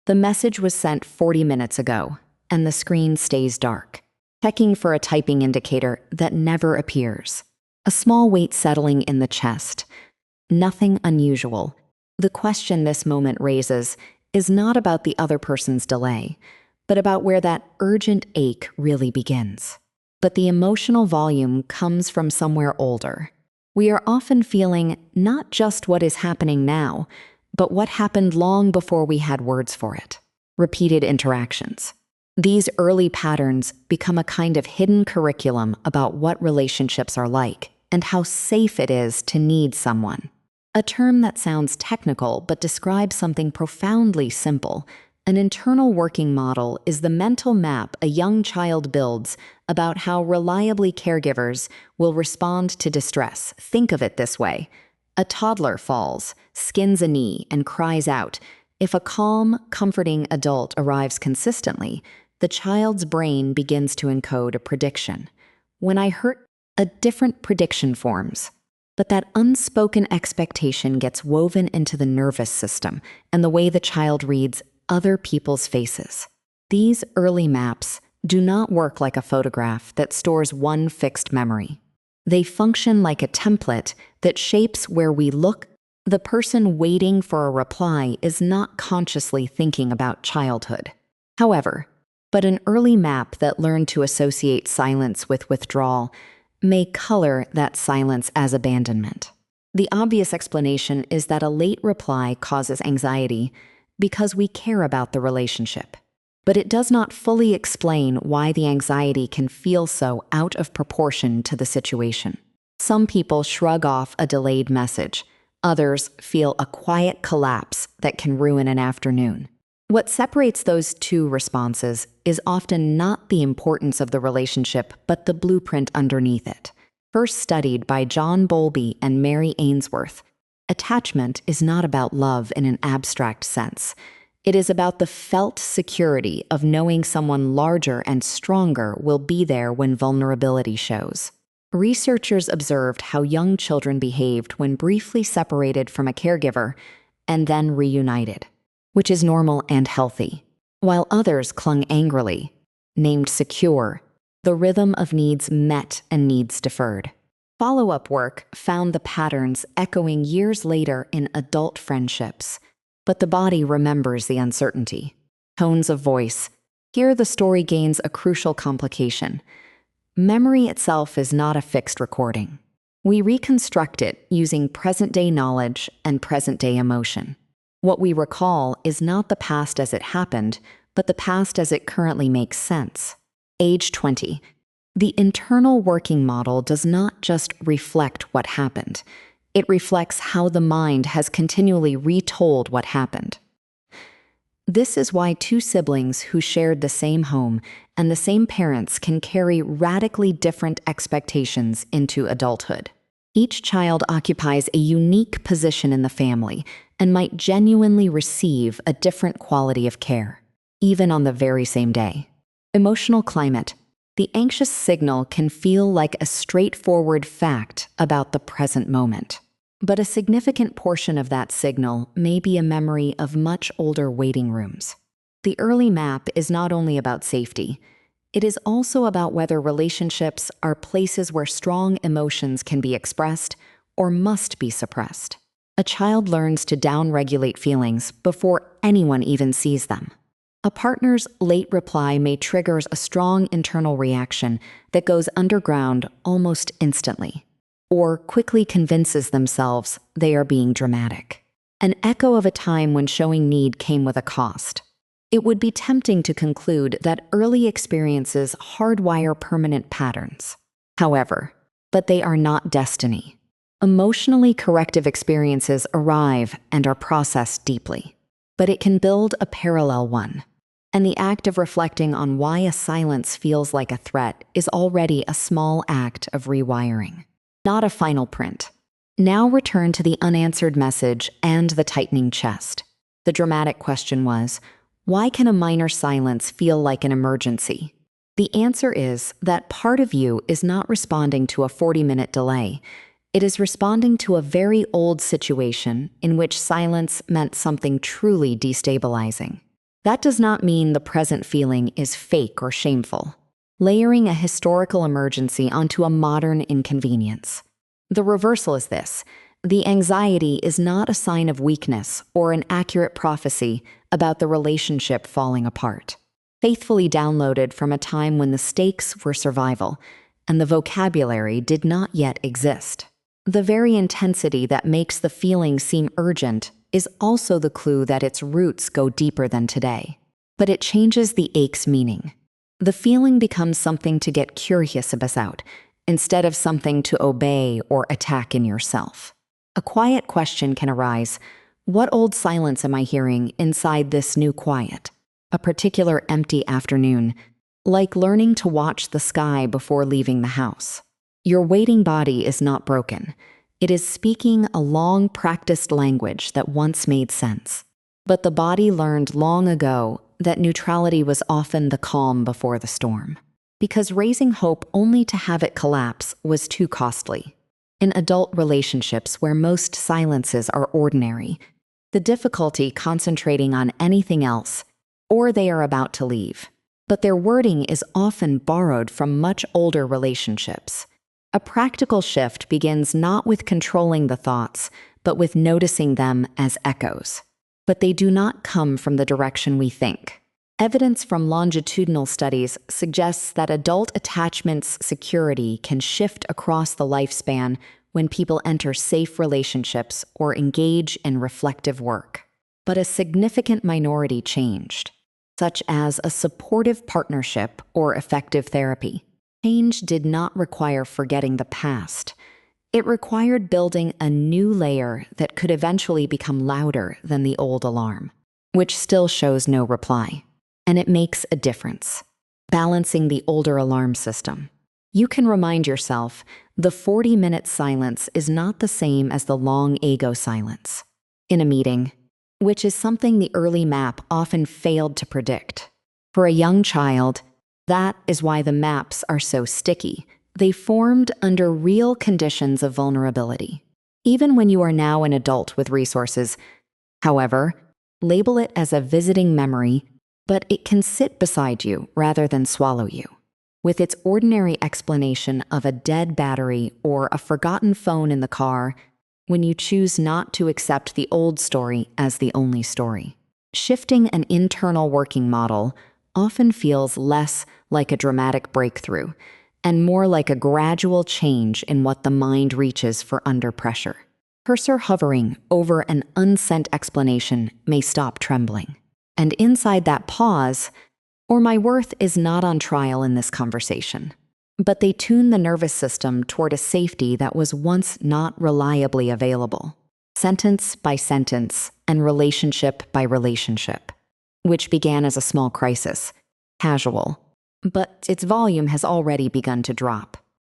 The message was sent 40 minutes ago, and the screen stays dark, checking for a typing indicator that never appears. A small weight settling in the chest. Nothing unusual. The question this moment raises is not about the other person's delay, but about where that urgent ache really begins. But the emotional volume comes from somewhere older. We are often feeling not just what is happening now, but what happened long before we had words for it. Repeated interactions. These early patterns become a kind of hidden curriculum about what relationships are like and how safe it is to need someone. A term that sounds technical but describes something profoundly simple. An internal working model is the mental map a young child builds about how reliably caregivers will respond to distress. Think of it this way. A toddler falls, skins a knee, and cries out. If a calm, comforting adult arrives consistently, the child's brain begins to encode a prediction. When I hurt, a different prediction forms. But that unspoken expectation gets woven into the nervous system and the way the child reads other people's faces. These early maps do not work like a photograph that stores one fixed memory. They function like a template that shapes where we look. The person waiting for a reply is not consciously thinking about childhood. However, but an early map that learned to associate silence with withdrawal may color that silence as abandonment. The obvious explanation is that a late reply causes anxiety because we care about the relationship. But it does not fully explain why the anxiety can feel so out of proportion to the situation. Some people shrug off a delayed message. Others feel a quiet collapse that can ruin an afternoon. What separates those two responses is often not the importance of the relationship, but the blueprint underneath it. First studied by John Bowlby and Mary Ainsworth, attachment is not about love in an abstract sense. It is about the felt security of knowing someone larger and stronger will be there when vulnerability shows. Researchers observed how young children behaved when briefly separated from a caregiver and then reunited, which is normal and healthy, while others clung angrily, named secure, the rhythm of needs met and needs deferred. Follow-up work found the patterns echoing years later in adult friendships, but the body remembers the uncertainty. Tones of voice. Here the story gains a crucial complication. Memory itself is not a fixed recording. We reconstruct it using present-day knowledge and present-day emotion. What we recall is not the past as it happened, but the past as it currently makes sense. Age 20. The internal working model does not just reflect what happened. It reflects how the mind has continually retold what happened. This is why two siblings who shared the same home and the same parents can carry radically different expectations into adulthood. Each child occupies a unique position in the family and might genuinely receive a different quality of care, even on the very same day. Emotional climate. The anxious signal can feel like a straightforward fact about the present moment. But a significant portion of that signal may be a memory of much older waiting rooms. The early map is not only about safety, it is also about whether relationships are places where strong emotions can be expressed or must be suppressed. A child learns to downregulate feelings before anyone even sees them. A partner's late reply may trigger a strong internal reaction that goes underground almost instantly, or quickly convinces themselves they are being dramatic. An echo of a time when showing need came with a cost. It would be tempting to conclude that early experiences hardwire permanent patterns. However, but they are not destiny. Emotionally corrective experiences arrive and are processed deeply, but it can build a parallel one. And the act of reflecting on why a silence feels like a threat is already a small act of rewiring, not a final print. Now return to the unanswered message and the tightening chest. The dramatic question was, why can a minor silence feel like an emergency? The answer is that part of you is not responding to a 40-minute delay. It is responding to a very old situation in which silence meant something truly destabilizing. That does not mean the present feeling is fake or shameful, layering a historical emergency onto a modern inconvenience. The reversal is this: the anxiety is not a sign of weakness or an accurate prophecy about the relationship falling apart. Faithfully downloaded from a time when the stakes were survival and the vocabulary did not yet exist. The very intensity that makes the feeling seem urgent is also the clue that its roots go deeper than today. But it changes the ache's meaning. The feeling becomes something to get curious about, instead of something to obey or attack in yourself. A quiet question can arise: what old silence am I hearing inside this new quiet? A particular empty afternoon, like learning to watch the sky before leaving the house. Your waiting body is not broken. It is speaking a long-practiced language that once made sense. But the body learned long ago that neutrality was often the calm before the storm, because raising hope only to have it collapse was too costly. In adult relationships where most silences are ordinary, the difficulty concentrating on anything else, or they are about to leave. But their wording is often borrowed from much older relationships. A practical shift begins not with controlling the thoughts, but with noticing them as echoes. But they do not come from the direction we think. Evidence from longitudinal studies suggests that adult attachment's security can shift across the lifespan when people enter safe relationships or engage in reflective work. But a significant minority changed, such as a supportive partnership or effective therapy. Change did not require forgetting the past. It required building a new layer that could eventually become louder than the old alarm, which still shows no reply. And it makes a difference. Balancing the older alarm system. You can remind yourself the 40-minute silence is not the same as the long ego silence in a meeting, which is something the early map often failed to predict. For a young child, that is why the maps are so sticky. They formed under real conditions of vulnerability. Even when you are now an adult with resources, however, label it as a visiting memory, but it can sit beside you rather than swallow you. With its ordinary explanation of a dead battery or a forgotten phone in the car, when you choose not to accept the old story as the only story. Shifting an internal working model often feels less like a dramatic breakthrough and more like a gradual change in what the mind reaches for under pressure. Cursor hovering over an unsent explanation may stop trembling. And inside that pause, or my worth is not on trial in this conversation. But they tune the nervous system toward a safety that was once not reliably available, sentence by sentence and relationship by relationship, which began as a small crisis, casual, but its volume has already begun to drop.